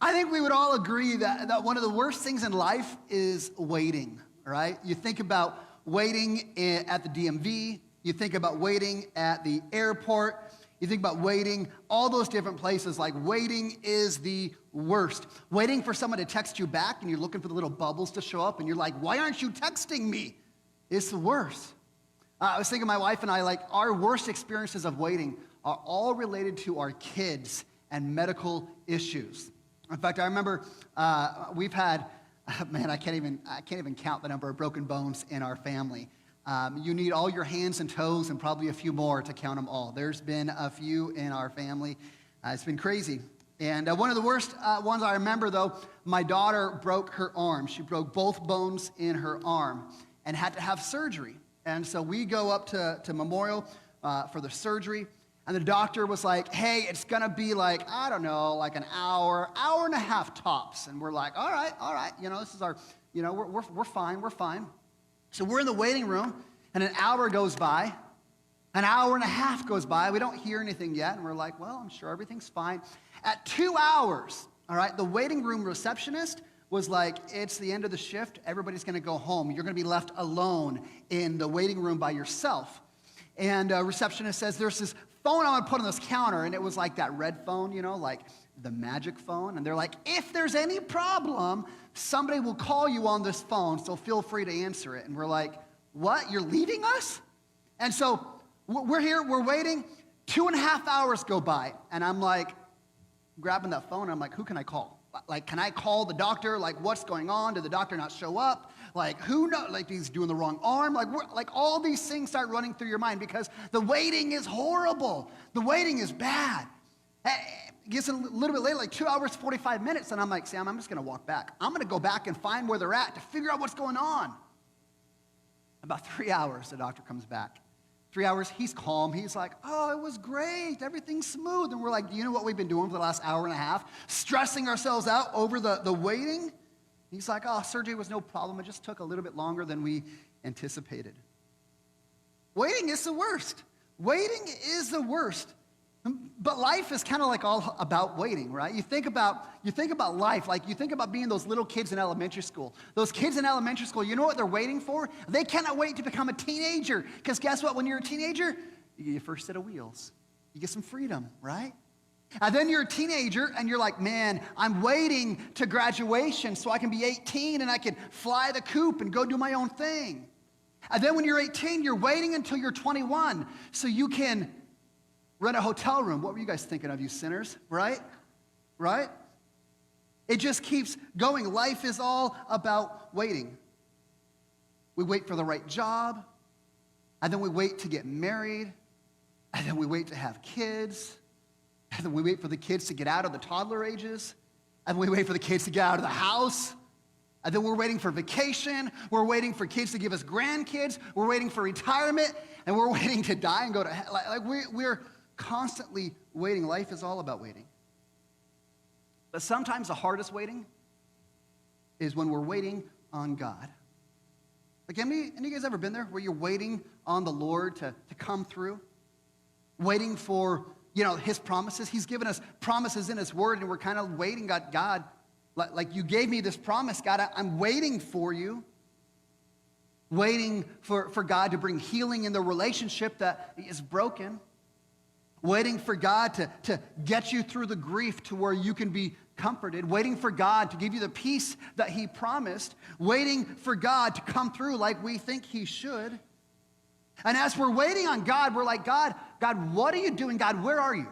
I think we would all agree that one of the worst things in life is waiting, right? You think about waiting at the DMV, you think about waiting at the airport, you think about waiting, all those different places. Like, waiting is the worst. Waiting for someone to text you back and you're looking for the little bubbles to show up and you're like, why aren't you texting me? It's the worst. I was thinking, my wife and I, like, our worst experiences of waiting are all related to our kids and medical issues. In fact, I remember we've had, man, I can't even count the number of broken bones in our family. You need all your hands and toes and probably a few more to count them all. There's been a few in our family. It's been crazy. And one of the worst ones I remember, though, my daughter broke her arm. She broke both bones in her arm and had to have surgery. And so we go up to Memorial for the surgery. And the doctor was like, hey, it's going to be like, I don't know, like an hour and a half tops. And we're like, all right. You know, this is our, you know, we're fine. So we're in the waiting room, and an hour goes by. An hour and a half goes by. We don't hear anything yet. And we're like, well, I'm sure everything's fine. At 2 hours, all right, the waiting room receptionist was like, it's the end of the shift. Everybody's going to go home. You're going to be left alone in the waiting room by yourself. And receptionist says, there's this phone I'm going to put on this counter. And it was like that red phone, you know, like the magic phone. And they're like, if there's any problem, somebody will call you on this phone, so feel free to answer it. And we're like, what? You're leaving us? And so we're here, we're waiting. 2.5 hours go by. And I'm like, grabbing that phone. I'm like, who can I call? Like, can I call the doctor? Like, what's going on? Did the doctor not show up? Like, who knows? Like, he's doing the wrong arm. Like all these things start running through your mind because the waiting is horrible. The waiting is bad. It gets a little bit later, like 2 hours, 45 minutes, and I'm like, Sam, I'm just going to walk back. I'm going to go back and find where they're at to figure out what's going on. About 3 hours, the doctor comes back. 3 hours, he's calm. He's like, oh, it was great. Everything's smooth. And we're like, do you know what we've been doing for the last hour and a half? Stressing ourselves out over the waiting. He's like, oh, surgery was no problem. It just took a little bit longer than we anticipated. Waiting is the worst. Waiting is the worst. But life is kind of like all about waiting, right? You think about life, like you think about being those little kids in elementary school. Those kids in elementary school, you know what they're waiting for? They cannot wait to become a teenager. Because guess what? When you're a teenager, you get your first set of wheels. You get some freedom, right? And then you're a teenager and you're like, man, I'm waiting to graduation so I can be 18 and I can fly the coop and go do my own thing. And then when you're 18, you're waiting until you're 21 so you can rent a hotel room. What were you guys thinking of, you sinners? Right? It just keeps going. Life is all about waiting. We wait for the right job, and then we wait to get married, and then we wait to have kids, and then we wait for the kids to get out of the toddler ages, and we wait for the kids to get out of the house, and then we're waiting for vacation, we're waiting for kids to give us grandkids, we're waiting for retirement, and we're waiting to die and go to hell. Like we're constantly waiting. Life is all about waiting. But sometimes the hardest waiting is when we're waiting on God. Like, any of you guys ever been there where you're waiting on the Lord to come through? Waiting for, his promises. He's given us promises in his word, and we're kind of waiting. God, like you gave me this promise, God, I'm waiting for you. Waiting for God to bring healing in the relationship that is broken. Waiting for God to get you through the grief to where you can be comforted. Waiting for God to give you the peace that he promised. Waiting for God to come through like we think he should. And as we're waiting on God, we're like, God, what are you doing? God, where are you?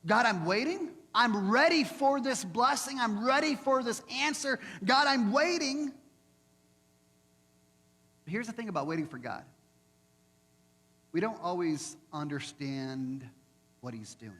God, I'm waiting. I'm ready for this blessing. I'm ready for this answer. God, I'm waiting. But here's the thing about waiting for God. We don't always understand what he's doing.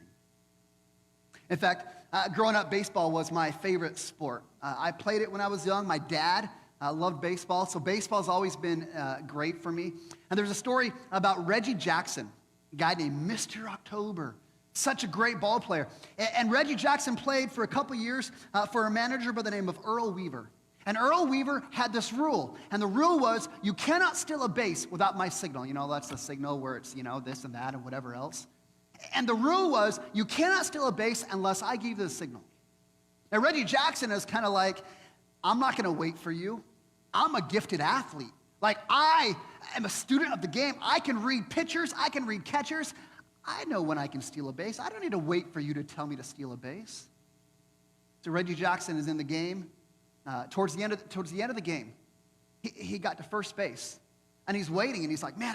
In fact, growing up, baseball was my favorite sport. I played it when I was young. My dad loved baseball, so baseball's always been great for me. And there's a story about Reggie Jackson, a guy named Mr. October. Such a great ball player. And Reggie Jackson played for a couple years for a manager by the name of Earl Weaver. And Earl Weaver had this rule, and the rule was, you cannot steal a base without my signal. That's the signal where it's, this and that and whatever else. And the rule was, you cannot steal a base unless I give you the signal. Now, Reggie Jackson is kind of like, I'm not going to wait for you. I'm a gifted athlete. Like, I am a student of the game. I can read pitchers. I can read catchers. I know when I can steal a base. I don't need to wait for you to tell me to steal a base. So Reggie Jackson is in the game. Towards the end of the game, he got to first base. And he's waiting, and he's like, man,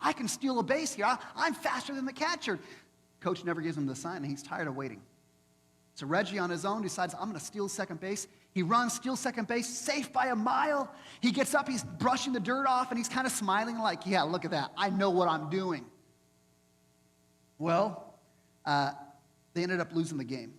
I can steal a base here. I'm faster than the catcher. Coach never gives him the sign, and he's tired of waiting. So Reggie on his own decides, I'm going to steal second base. He runs, steals second base, safe by a mile. He gets up, he's brushing the dirt off, and he's kind of smiling like, yeah, look at that. I know what I'm doing. Well, they ended up losing the game.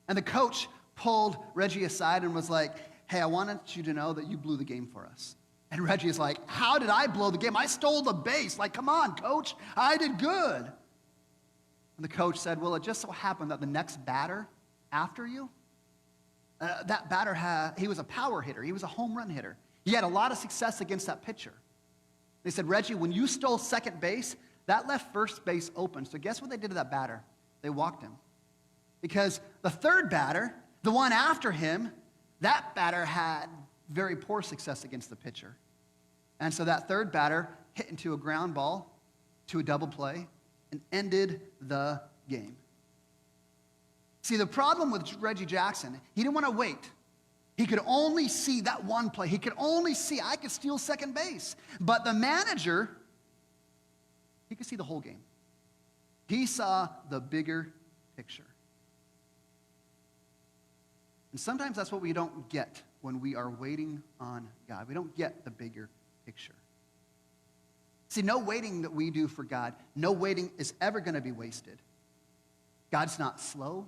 And the coach pulled Reggie aside and was like, hey, I wanted you to know that you blew the game for us. And Reggie is like, how did I blow the game? I stole the base. Like, come on, coach. I did good. And the coach said, well, it just so happened that the next batter after you, that batter he was a power hitter. He was a home run hitter. He had a lot of success against that pitcher. They said, Reggie, when you stole second base, that left first base open. So guess what they did to that batter? They walked him. Because the third batter, the one after him, that batter had very poor success against the pitcher. And so that third batter hit into a ground ball to a double play and ended the game. See, the problem with Reggie Jackson, he didn't want to wait. He could only see that one play. He could only see, I could steal second base. But the manager, he could see the whole game. He saw the bigger picture. And sometimes that's what we don't get when we are waiting on God. We don't get the bigger picture. See, no waiting that we do for God, no waiting is ever going to be wasted. God's not slow.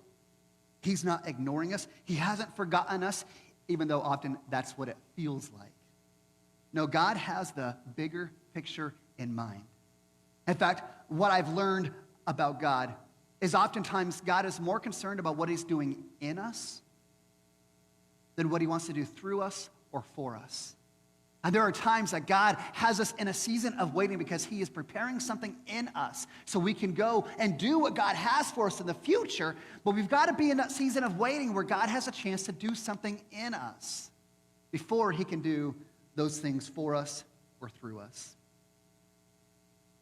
He's not ignoring us. He hasn't forgotten us, even though often that's what it feels like. No, God has the bigger picture in mind. In fact, what I've learned about God is oftentimes God is more concerned about what he's doing in us than what he wants to do through us or for us. And there are times that God has us in a season of waiting because he is preparing something in us so we can go and do what God has for us in the future, but we've got to be in that season of waiting where God has a chance to do something in us before he can do those things for us or through us.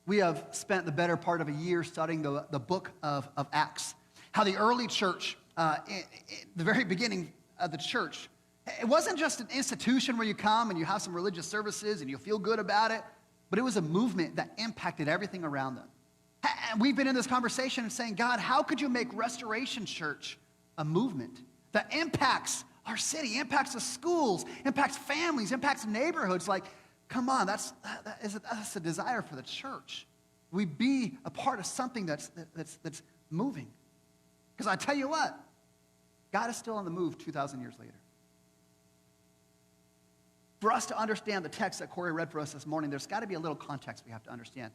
We have spent the better part of a year studying the book of Acts, how the early church, the very beginning of the church, it wasn't just an institution where you come and you have some religious services and you feel good about it, but it was a movement that impacted everything around them. And we've been in this conversation and saying, God, how could you make Restoration Church a movement that impacts our city, impacts the schools, impacts families, impacts neighborhoods? Like, come on, that's a desire for the church. We be a part of something that's moving. Because I tell you what, God is still on the move 2,000 years later. For us to understand the text that Corey read for us this morning, there's got to be a little context we have to understand.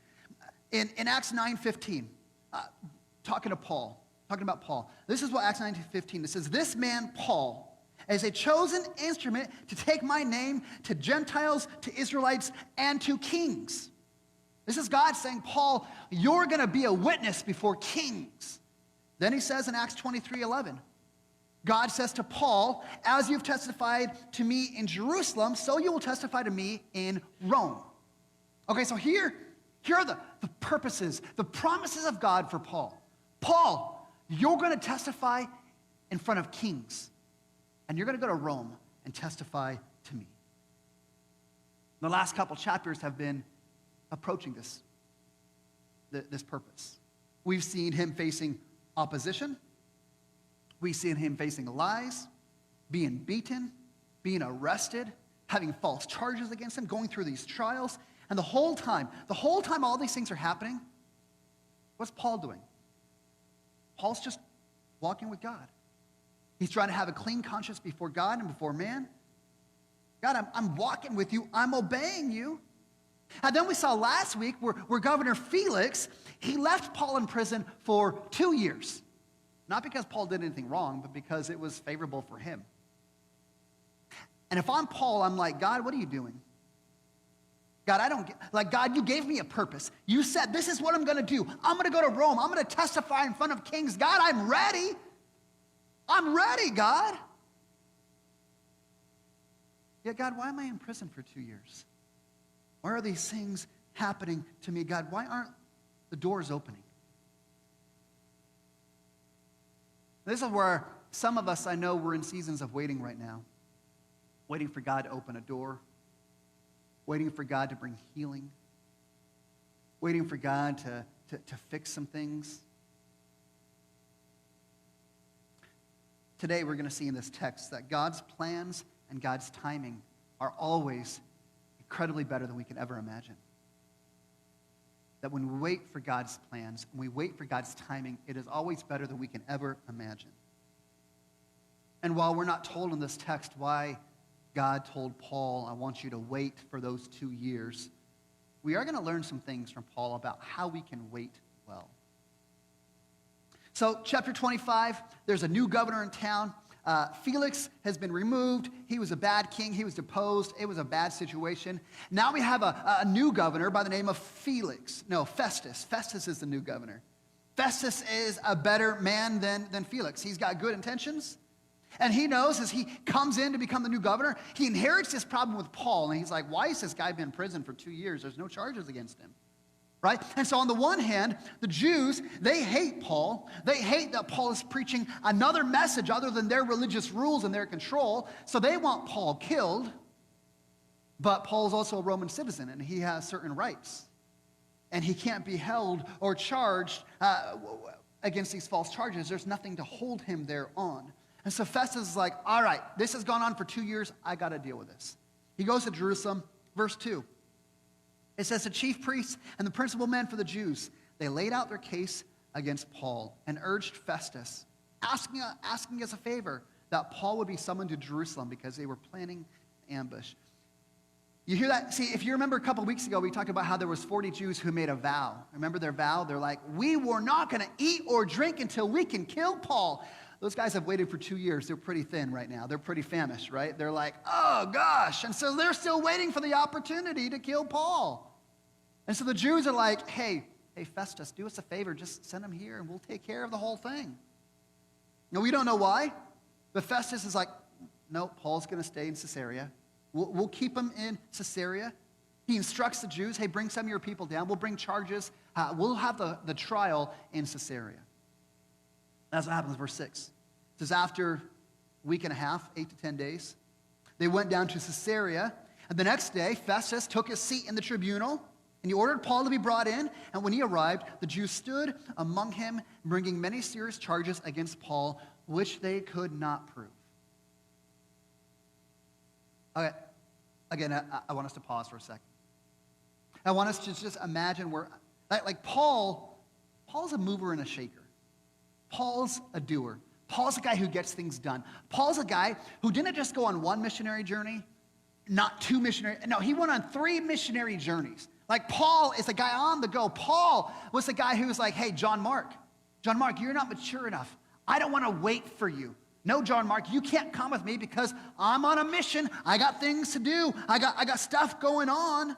In Acts 9:15, talking about Paul, this is what Acts 9:15, it says, this man, Paul, is a chosen instrument to take my name to Gentiles, to Israelites, and to kings. This is God saying, Paul, you're going to be a witness before kings. Then he says in Acts 23:11, God says to Paul, as you've testified to me in Jerusalem, so you will testify to me in Rome. Okay, so here are the purposes, the promises of God for Paul. Paul, you're going to testify in front of kings, and you're going to go to Rome and testify to me. The last couple chapters have been approaching this purpose. We've seen him facing opposition. We've seen him facing lies, being beaten, being arrested, having false charges against him, going through these trials. And the whole time all these things are happening, what's Paul doing? Paul's just walking with God. He's trying to have a clean conscience before God and before man. God, I'm walking with you. I'm obeying you. And then we saw last week where Governor Felix, he left Paul in prison for 2 years. Not because Paul did anything wrong, but because it was favorable for him. And if I'm Paul, I'm like, God, what are you doing? God, God, you gave me a purpose. You said, this is what I'm going to do. I'm going to go to Rome. I'm going to testify in front of kings. God, I'm ready. I'm ready, God. Yeah, God, why am I in prison for 2 years? Why are these things happening to me, God? Why aren't the doors opening? This is where some of us, I know, we're in seasons of waiting right now. Waiting for God to open a door. Waiting for God to bring healing. Waiting for God to fix some things. Today we're going to see in this text that God's plans and God's timing are always incredibly better than we could ever imagine. That when we wait for God's plans, when we wait for God's timing, it is always better than we can ever imagine. And while we're not told in this text why God told Paul, I want you to wait for those 2 years, we are going to learn some things from Paul about how we can wait well. So, chapter 25, there's a new governor in town. Felix has been removed. He was a bad king. He was deposed. It was a bad situation. Now we have a new governor by the name of Festus. Festus is the new governor. Festus is a better man than Felix. He's got good intentions. And he knows as he comes in to become the new governor, he inherits this problem with Paul. And he's like, why has this guy been in prison for 2 years? There's no charges against him. Right? And so on the one hand, the Jews, they hate Paul. They hate that Paul is preaching another message other than their religious rules and their control. So they want Paul killed. But Paul's also a Roman citizen, and he has certain rights. And he can't be held or charged against these false charges. There's nothing to hold him there on. And so Festus is like, all right, this has gone on for 2 years. I got to deal with this. He goes to Jerusalem. Verse 2. It says, the chief priests and the principal men for the Jews, they laid out their case against Paul and urged Festus, asking as a favor that Paul would be summoned to Jerusalem because they were planning an ambush. You hear that? See, if you remember a couple weeks ago, we talked about how there was 40 Jews who made a vow. Remember their vow? They're like, we were not going to eat or drink until we can kill Paul. Those guys have waited for 2 years. They're pretty thin right now. They're pretty famished, right? They're like, oh, gosh. And so they're still waiting for the opportunity to kill Paul. And so the Jews are like, hey, Festus, do us a favor. Just send him here, and we'll take care of the whole thing. Now, we don't know why, but Festus is like, no, Paul's going to stay in Caesarea. We'll keep him in Caesarea. He instructs the Jews, hey, bring some of your people down. We'll bring charges. We'll have the trial in Caesarea. That's what happens, verse 6. It says, after a week and a half, 8 to 10 days, they went down to Caesarea. And the next day, Festus took his seat in the tribunal, and he ordered Paul to be brought in. And when he arrived, the Jews stood among him, bringing many serious charges against Paul, which they could not prove. Okay, again, I want us to pause for a second. I want us to just imagine where, like Paul's a mover and a shaker. Paul's a doer. Paul's a guy who gets things done. Paul's a guy who didn't just go on one missionary journey, not 2 missionary. No, he went on 3 missionary journeys. Like Paul is a guy on the go. Paul was the guy who was like, hey, John Mark, you're not mature enough. I don't want to wait for you. No, John Mark, you can't come with me because I'm on a mission. I got things to do. I got stuff going on.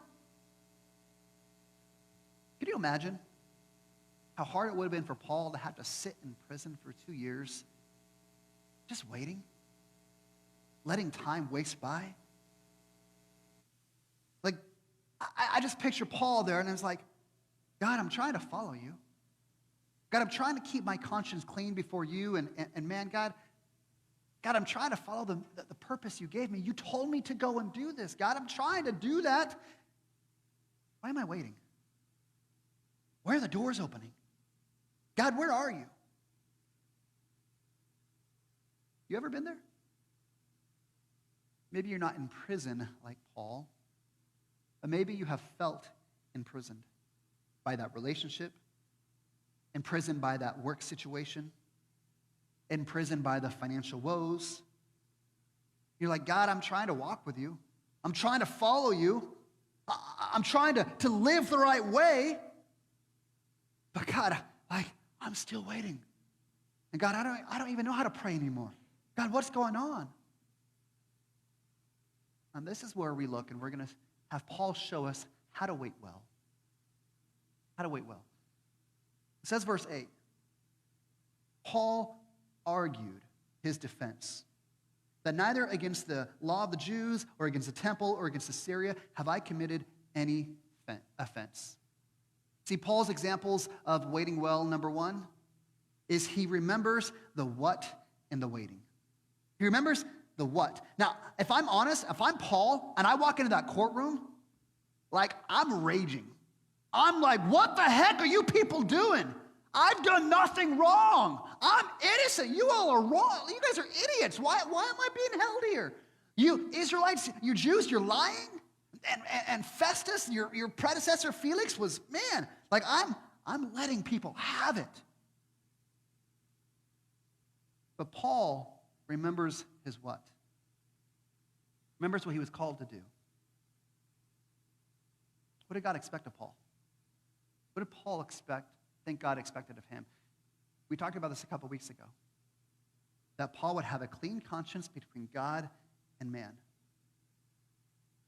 Can you imagine how hard it would have been for Paul to have to sit in prison for 2 years, just waiting, letting time waste by? Like, I just picture Paul there, and it's like, God, I'm trying to follow you. God, I'm trying to keep my conscience clean before you, and man, God, I'm trying to follow the purpose you gave me. You told me to go and do this. God, I'm trying to do that. Why am I waiting? Where are the doors opening? God, where are you? You ever been there? Maybe you're not in prison like Paul, but maybe you have felt imprisoned by that relationship, imprisoned by that work situation, imprisoned by the financial woes. You're like, God, I'm trying to walk with you. I'm trying to follow you. I'm trying to live the right way. But God, I'm still waiting. And God, I don't even know how to pray anymore. God, what's going on? And this is where we look, and we're going to have Paul show us how to wait well. How to wait well. It says verse 8, Paul argued his defense. That neither against the law of the Jews or against the temple or against Assyria have I committed any offense. See, Paul's examples of waiting well, number one, is he remembers the what in the waiting. He remembers the what. Now, if I'm honest, if I'm Paul and I walk into that courtroom, like I'm raging. I'm like, what the heck are you people doing? I've done nothing wrong. I'm innocent. You all are wrong. You guys are idiots. Why am I being held here? You Israelites, you Jews, you're lying. And Festus, your predecessor Felix was, man, like I'm letting people have it. But Paul remembers his what? Remembers what he was called to do. What did God expect of Paul? What did Paul think God expected of him? We talked about this a couple weeks ago. That Paul would have a clean conscience between God and man.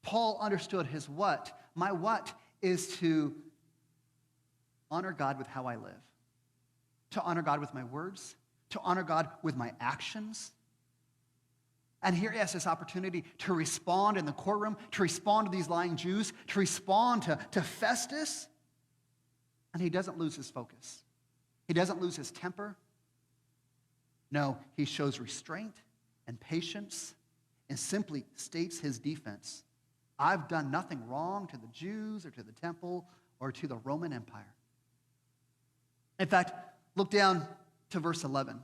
Paul understood his what. My what is to honor God with how I live, to honor God with my words, to honor God with my actions. And here he has this opportunity to respond in the courtroom, to respond to these lying Jews, to respond to Festus. And he doesn't lose his focus. He doesn't lose his temper. No, he shows restraint and patience and simply states his defense. I've done nothing wrong to the Jews or to the temple or to the Roman Empire. In fact, look down to verse 11.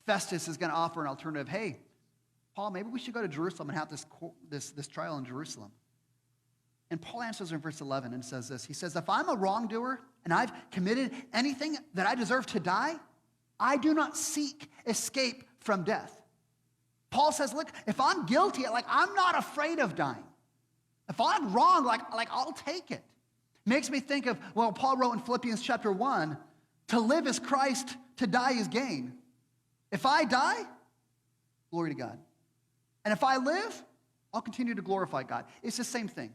Festus is going to offer an alternative. Hey, Paul, maybe we should go to Jerusalem and have this trial in Jerusalem. And Paul answers in verse 11 and says this. He says, if I'm a wrongdoer and I've committed anything that I deserve to die, I do not seek escape from death. Paul says, look, if I'm guilty, like I'm not afraid of dying. If I'm wrong, like I'll take it. Makes me think of, well, Paul wrote in Philippians chapter 1, to live is Christ, to die is gain. If I die, glory to God. And if I live, I'll continue to glorify God. It's the same thing.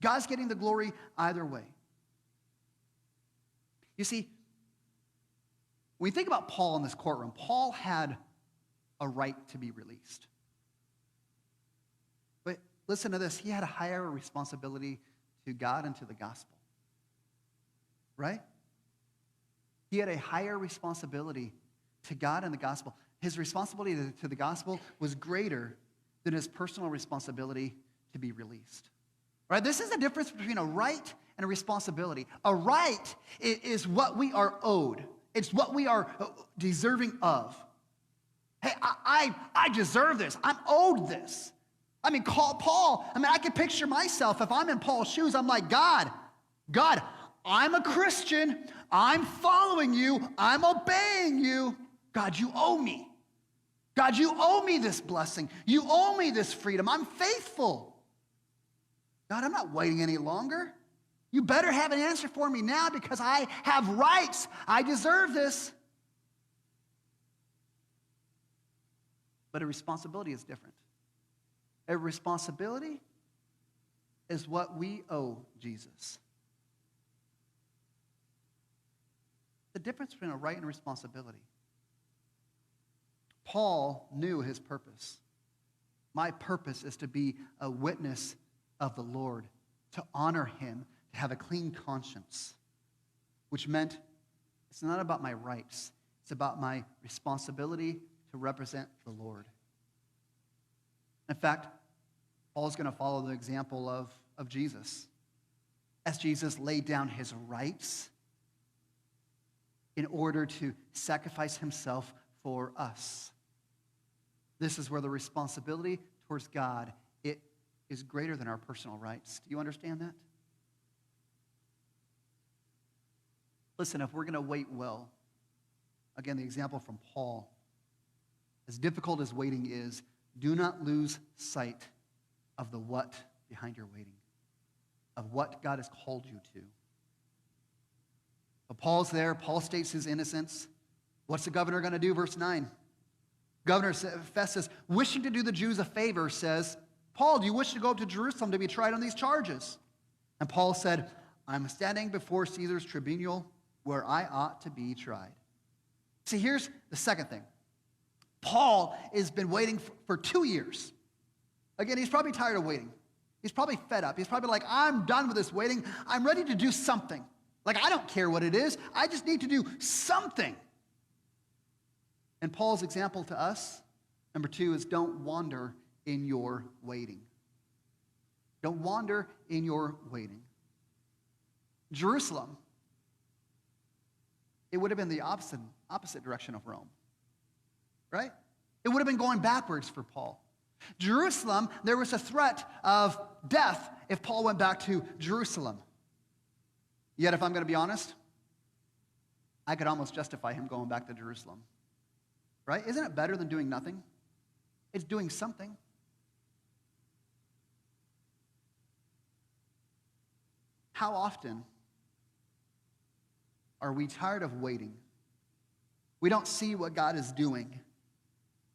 God's getting the glory either way. You see, when you think about Paul in this courtroom, Paul had a right to be released. But listen to this. He had a higher responsibility to God and to the gospel. Right? He had a higher responsibility to God and the gospel. His responsibility to the gospel was greater than his personal responsibility to be released. Right? This is the difference between a right and a responsibility. A right is what we are owed. It's what we are deserving of. Hey, I deserve this. I'm owed this. I mean, Paul, I can picture myself. If I'm in Paul's shoes, I'm like, God, I'm a Christian. I'm following you. I'm obeying you. God, you owe me. God, you owe me this blessing. You owe me this freedom. I'm faithful. God, I'm not waiting any longer. You better have an answer for me now because I have rights. I deserve this. But a responsibility is different. A responsibility is what we owe Jesus. The difference between a right and a responsibility. Paul knew his purpose. My purpose is to be a witness of the Lord, to honor him, to have a clean conscience, which meant it's not about my rights. It's about my responsibility to represent the Lord. In fact, Paul is going to follow the example of Jesus. As Jesus laid down his rights in order to sacrifice himself for us. This is where the responsibility towards God, it is greater than our personal rights. Do you understand that? Listen, if we're going to wait well, again, the example from Paul, as difficult as waiting is, do not lose sight of the what behind your waiting, of what God has called you to. But Paul's there. Paul states his innocence. What's the governor going to do? Verse 9. Governor Festus, wishing to do the Jews a favor, says, Paul, do you wish to go up to Jerusalem to be tried on these charges? And Paul said, I'm standing before Caesar's tribunal where I ought to be tried. See, here's the second thing. Paul has been waiting for 2 years. Again, he's probably tired of waiting. He's probably fed up. He's probably like, I'm done with this waiting. I'm ready to do something. Like, I don't care what it is. I just need to do something. And Paul's example to us, number 2, is don't wander in your waiting. Don't wander in your waiting. Jerusalem, it would have been the opposite direction of Rome, right? It would have been going backwards for Paul. Jerusalem, there was a threat of death if Paul went back to Jerusalem. Yet, if I'm going to be honest, I could almost justify him going back to Jerusalem, right? Isn't it better than doing nothing? It's doing something. How often are we tired of waiting? We don't see what God is doing.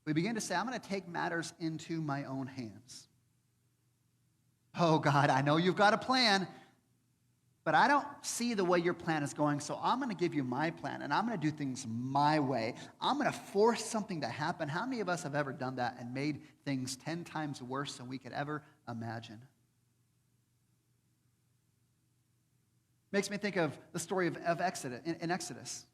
We begin to say, I'm going to take matters into my own hands. Oh, God, I know you've got a plan, but I don't see the way your plan is going, so I'm going to give you my plan, and I'm going to do things my way. I'm going to force something to happen. How many of us have ever done that and made things 10 times worse than we could ever imagine? Makes me think of the story of Exodus, in Exodus.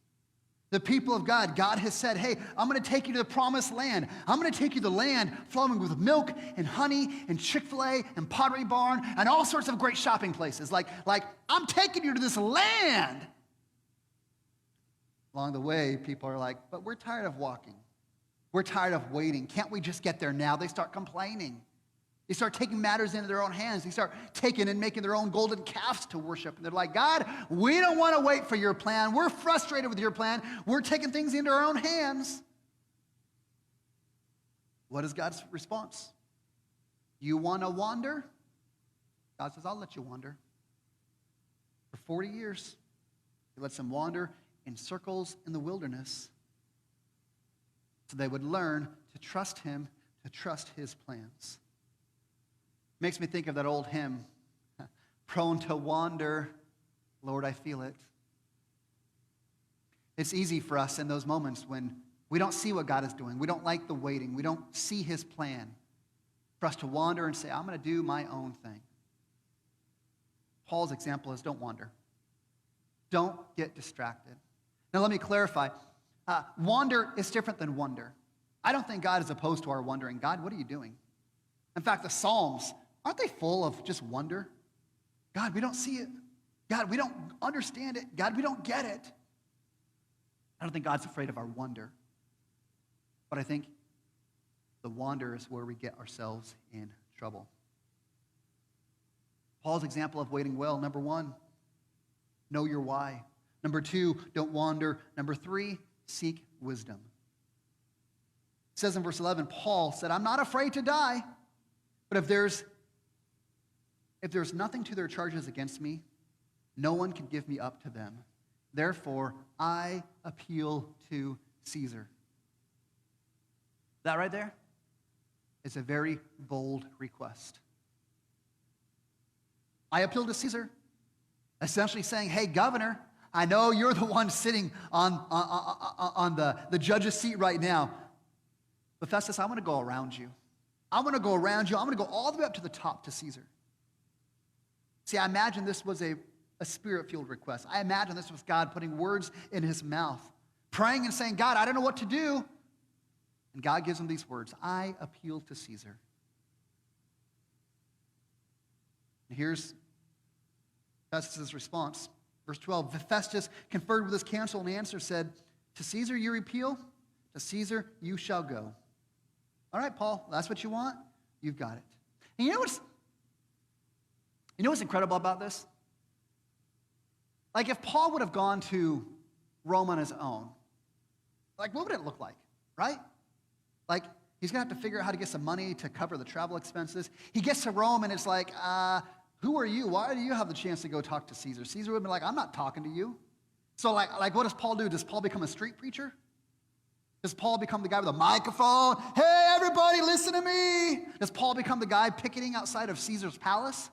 The people of God, God has said, hey, I'm going to take you to the promised land. I'm going to take you to the land flowing with milk and honey and Chick-fil-A and Pottery Barn and all sorts of great shopping places. Like I'm taking you to this land. Along the way, people are like, but we're tired of walking. We're tired of waiting. Can't we just get there now? They start complaining. They start taking matters into their own hands. They start taking and making their own golden calves to worship. And they're like, God, we don't want to wait for your plan. We're frustrated with your plan. We're taking things into our own hands. What is God's response? You want to wander? God says, I'll let you wander. For 40 years, he lets them wander in circles in the wilderness so they would learn to trust him, to trust his plans. Makes me think of that old hymn, prone to wander, Lord, I feel it. It's easy for us in those moments when we don't see what God is doing. We don't like the waiting. We don't see his plan. For us to wander and say, I'm going to do my own thing. Paul's example is don't wander. Don't get distracted. Now let me clarify. Wander is different than wonder. I don't think God is opposed to our wondering. God, what are you doing? In fact, the Psalms, aren't they full of just wonder? God, we don't see it. God, we don't understand it. God, we don't get it. I don't think God's afraid of our wonder. But I think the wander is where we get ourselves in trouble. Paul's example of waiting well, number 1, know your why. Number 2, don't wander. Number 3, seek wisdom. It says in verse 11, Paul said, I'm not afraid to die. But if there's nothing to their charges against me, no one can give me up to them. Therefore, I appeal to Caesar. That right there is a very bold request. I appeal to Caesar, essentially saying, hey, governor, I know you're the one sitting on the judge's seat right now. But Festus, I want to go around you. I want to go around you. I'm going to go all the way up to the top to Caesar. See, I imagine this was a spirit-fueled request. I imagine this was God putting words in his mouth, praying and saying, God, I don't know what to do. And God gives him these words, I appeal to Caesar. And here's Festus' response. Verse 12, Festus conferred with his council and answer said, to Caesar you appeal, to Caesar you shall go. All right, Paul, that's what you want? You've got it. And you know what's incredible about this? Like if Paul would have gone to Rome on his own, like what would it look like, right? Like he's going to have to figure out how to get some money to cover the travel expenses. He gets to Rome and it's like, who are you? Why do you have the chance to go talk to Caesar? Caesar would have been like, I'm not talking to you. So like what does Paul do? Does Paul become a street preacher? Does Paul become the guy with a microphone? Hey, everybody, listen to me. Does Paul become the guy picketing outside of Caesar's palace?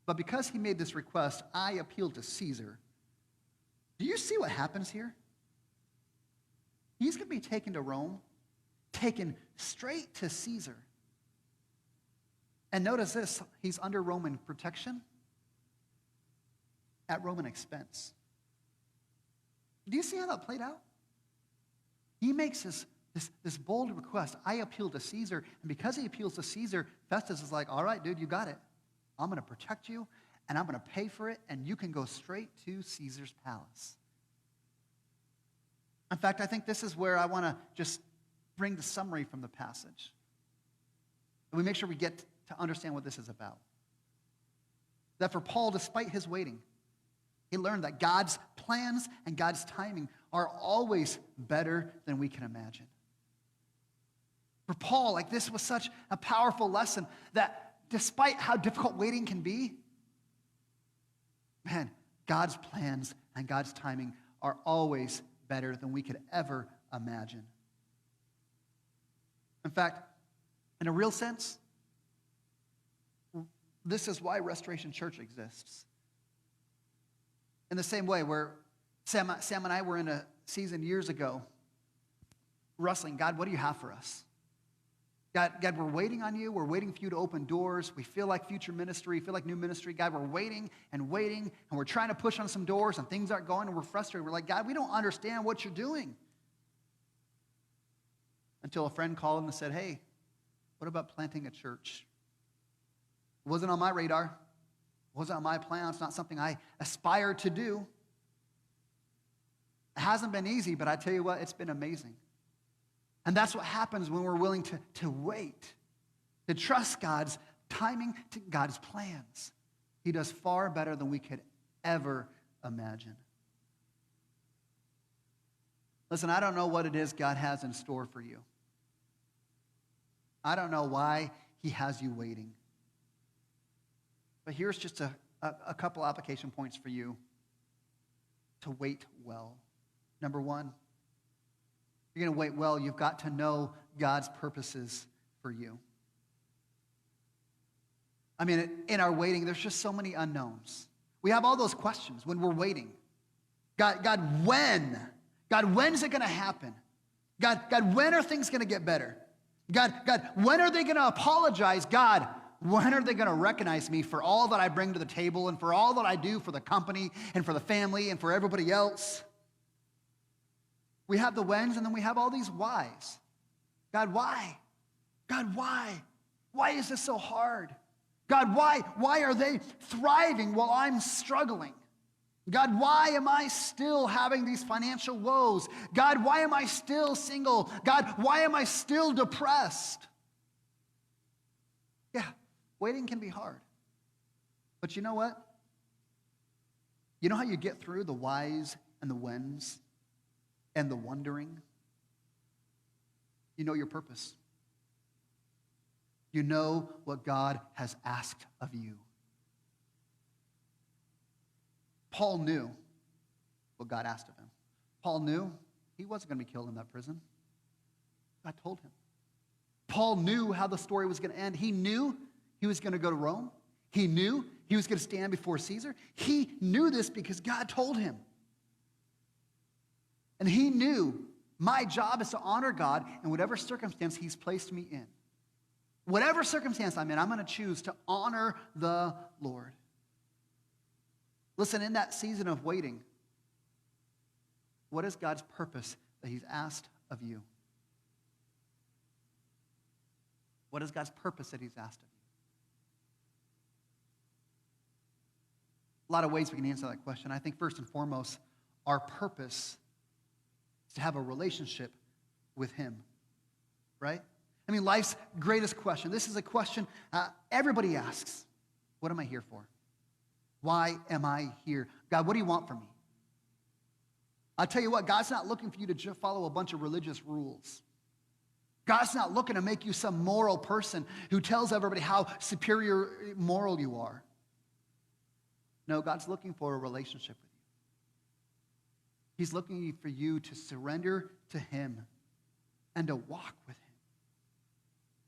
But because he made this request, I appeal to Caesar. Do you see what happens here? He's going to be taken to Rome, taken straight to Caesar. And notice this, he's under Roman protection at Roman expense. Do you see how that played out? He makes this bold request. I appeal to Caesar, and because he appeals to Caesar, Festus is like, all right, dude, you got it. I'm going to protect you, and I'm going to pay for it, and you can go straight to Caesar's palace. In fact, I think this is where I want to just bring the summary from the passage. We make sure we get to understand what this is about. That for Paul, despite his waiting, he learned that God's plans and God's timing are always better than we can imagine. For Paul, like this was such a powerful lesson that despite how difficult waiting can be, man, God's plans and God's timing are always better than we could ever imagine. In fact, in a real sense, this is why Restoration Church exists. In the same way where Sam and I were in a season years ago, wrestling, God, what do you have for us? God, we're waiting on you. We're waiting for you to open doors. We feel like future ministry, feel like new ministry. God, we're waiting, and we're trying to push on some doors, and things aren't going, and we're frustrated. We're like, God, we don't understand what you're doing. Until a friend called and said, hey, what about planting a church? It wasn't on my radar. It wasn't on my plan. It's not something I aspire to do. It hasn't been easy, but I tell you what, it's been amazing. And that's what happens when we're willing to wait, to trust God's timing, to God's plans. He does far better than we could ever imagine. Listen, I don't know what it is God has in store for you. I don't know why he has you waiting. But here's just a couple application points for you to wait well. Number one, you're going to wait well. You've got to know God's purposes for you. I mean, in our waiting, there's just so many unknowns. We have all those questions when we're waiting. God, when? God, when's it going to happen? God, when are things going to get better? God, when are they going to apologize? God, when are they going to recognize me for all that I bring to the table and for all that I do for the company and for the family and for everybody else? We have the whens, and then we have all these whys. God, why? God, why? Why is this so hard? God, why are they thriving while I'm struggling? God, why am I still having these financial woes? God, why am I still single? God, why am I still depressed? Yeah, waiting can be hard. But you know what? You know how you get through the whys and the whens and the wondering? You know your purpose. You know what God has asked of you. Paul knew what God asked of him. Paul knew he wasn't going to be killed in that prison. God told him. Paul knew how the story was going to end. He knew he was going to go to Rome. He knew he was going to stand before Caesar. He knew this because God told him. And he knew my job is to honor God in whatever circumstance he's placed me in. Whatever circumstance I'm in, I'm going to choose to honor the Lord. Listen, in that season of waiting, what is God's purpose that he's asked of you? What is God's purpose that he's asked of you? A lot of ways we can answer that question. I think first and foremost, our purpose is to have a relationship with him, right? I mean, life's greatest question. This is a question everybody asks. What am I here for? Why am I here? God, what do you want from me? I'll tell you what, God's not looking for you to follow a bunch of religious rules. God's not looking to make you some moral person who tells everybody how superior moral you are. No, God's looking for a relationship with you. He's looking for you to surrender to him and to walk with him.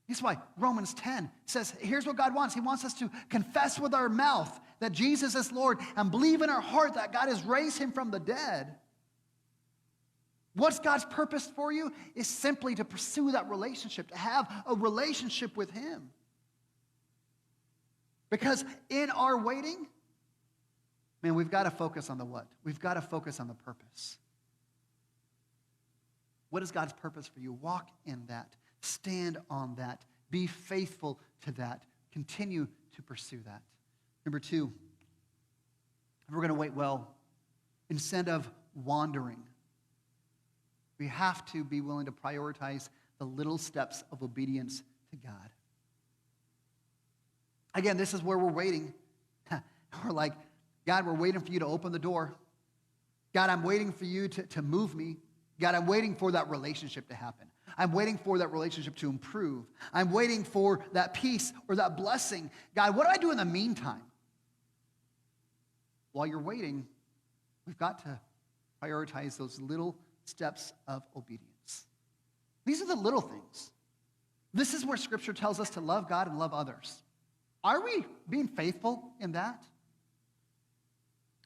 That's why Romans 10 says, here's what God wants. He wants us to confess with our mouth that Jesus is Lord and believe in our heart that God has raised him from the dead. What's God's purpose for you? Is simply to pursue that relationship, to have a relationship with him. Because in our waiting, man, we've got to focus on the what? We've got to focus on the purpose. What is God's purpose for you? Walk in that. Stand on that. Be faithful to that. Continue to pursue that. Number 2, if we're going to wait well, instead of wandering, we have to be willing to prioritize the little steps of obedience to God. Again, this is where we're waiting. We're like, God, we're waiting for you to open the door. God, I'm waiting for you to move me. God, I'm waiting for that relationship to happen. I'm waiting for that relationship to improve. I'm waiting for that peace or that blessing. God, what do I do in the meantime? While you're waiting, we've got to prioritize those little steps of obedience. These are the little things. This is where Scripture tells us to love God and love others. Are we being faithful in that?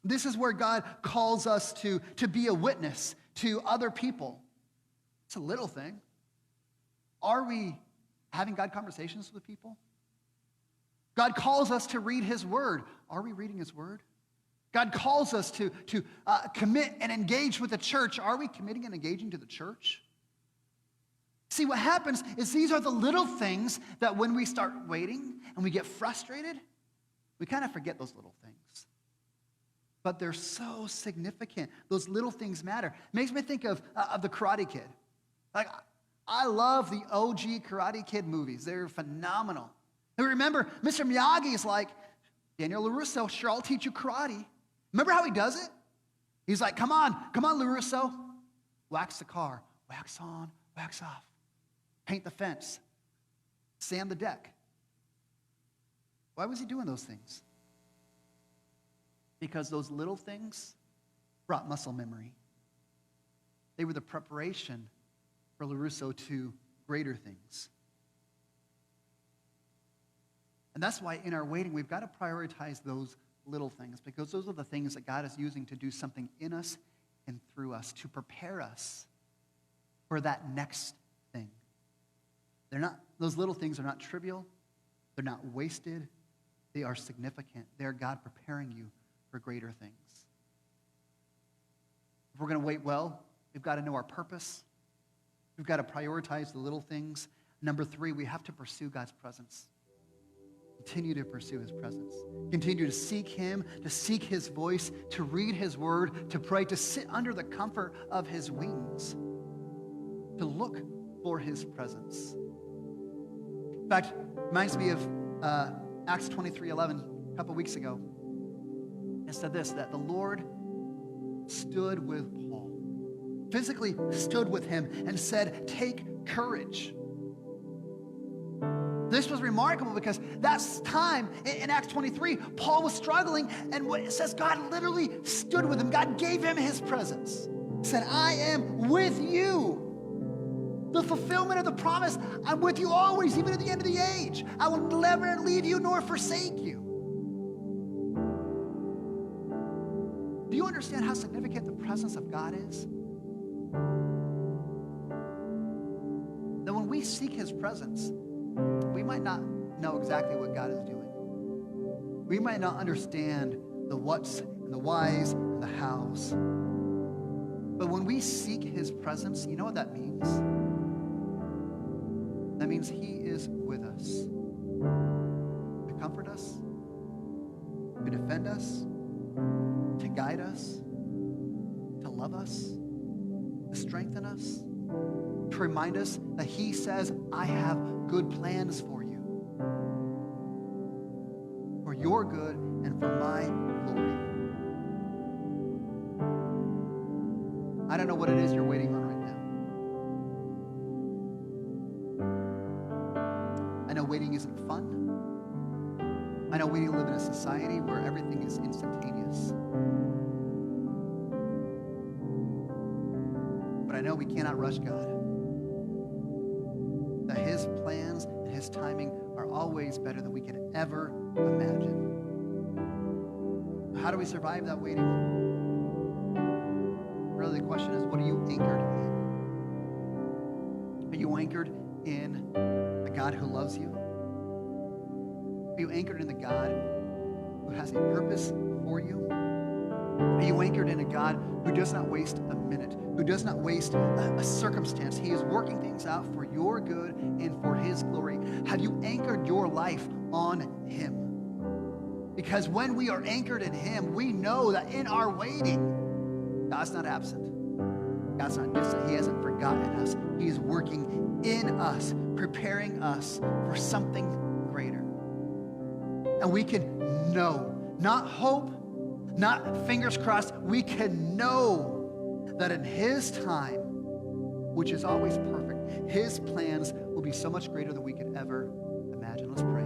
This is where God calls us to be a witness to other people. It's a little thing. Are we having God conversations with people? God calls us to read his word. Are we reading his word? God calls us to commit and engage with the church. Are we committing and engaging to the church? See, what happens is these are the little things that when we start waiting and we get frustrated, we kind of forget those little things. But they're so significant. Those little things matter. It makes me think of the Karate Kid. Like, I love the OG Karate Kid movies. They're phenomenal. And remember, Mr. Miyagi is like, Daniel LaRusso, sure, I'll teach you karate. Remember how he does it? He's like, come on, LaRusso. Wax the car, wax on, wax off. Paint the fence, sand the deck. Why was he doing those things? Because those little things brought muscle memory. They were the preparation for LaRusso to greater things. And that's why in our waiting, we've got to prioritize those little things, because those are the things that God is using to do something in us and through us, to prepare us for that next thing. Those little things are not trivial. They're not wasted. They are significant. They are God preparing you for greater things. If we're going to wait well, we've got to know our purpose. We've got to prioritize the little things. Number 3, we have to pursue God's presence. Continue to pursue his presence. Continue to seek him, to seek his voice, to read his word, to pray, to sit under the comfort of his wings, to look for his presence. In fact, it reminds me of Acts 23:11 a couple weeks ago. It said this, that the Lord stood with Paul, physically stood with him and said, take courage. This was remarkable because that's time in Acts 23, Paul was struggling, and what it says, God literally stood with him. God gave him his presence. He said, I am with you. The fulfillment of the promise, I'm with you always, even at the end of the age. I will never leave you nor forsake you. Do you understand how significant the presence of God is? That when we seek his presence, we might not know exactly what God is doing. We might not understand the what's and the whys and the hows. But when we seek his presence, you know what that means? That means he is with us to comfort us, to defend us, to guide us, to love us, to strengthen us, to remind us that he says, I have good plans for you, for your good and for my glory. I don't know what it is you're waiting on right now. I know waiting isn't fun. I know we live in a society where everything is instantaneous. But I know we cannot rush God. That his plans and his timing are always better than we could ever imagine. How do we survive that waiting? Really, the question is, what are you anchored in? Are you anchored in the God who loves you? Are you anchored in the God who has a purpose for you? Are you anchored in a God who does not waste a minute, who does not waste a circumstance? He is working things out for your good and for his glory. Have you anchored your life on him? Because when we are anchored in him, we know that in our waiting, God's not absent. God's not distant. He hasn't forgotten us. He is working in us, preparing us for something greater. And we can know, not hope, not fingers crossed, we can know that in his time, which is always perfect, his plans will be so much greater than we could ever imagine. Let's pray.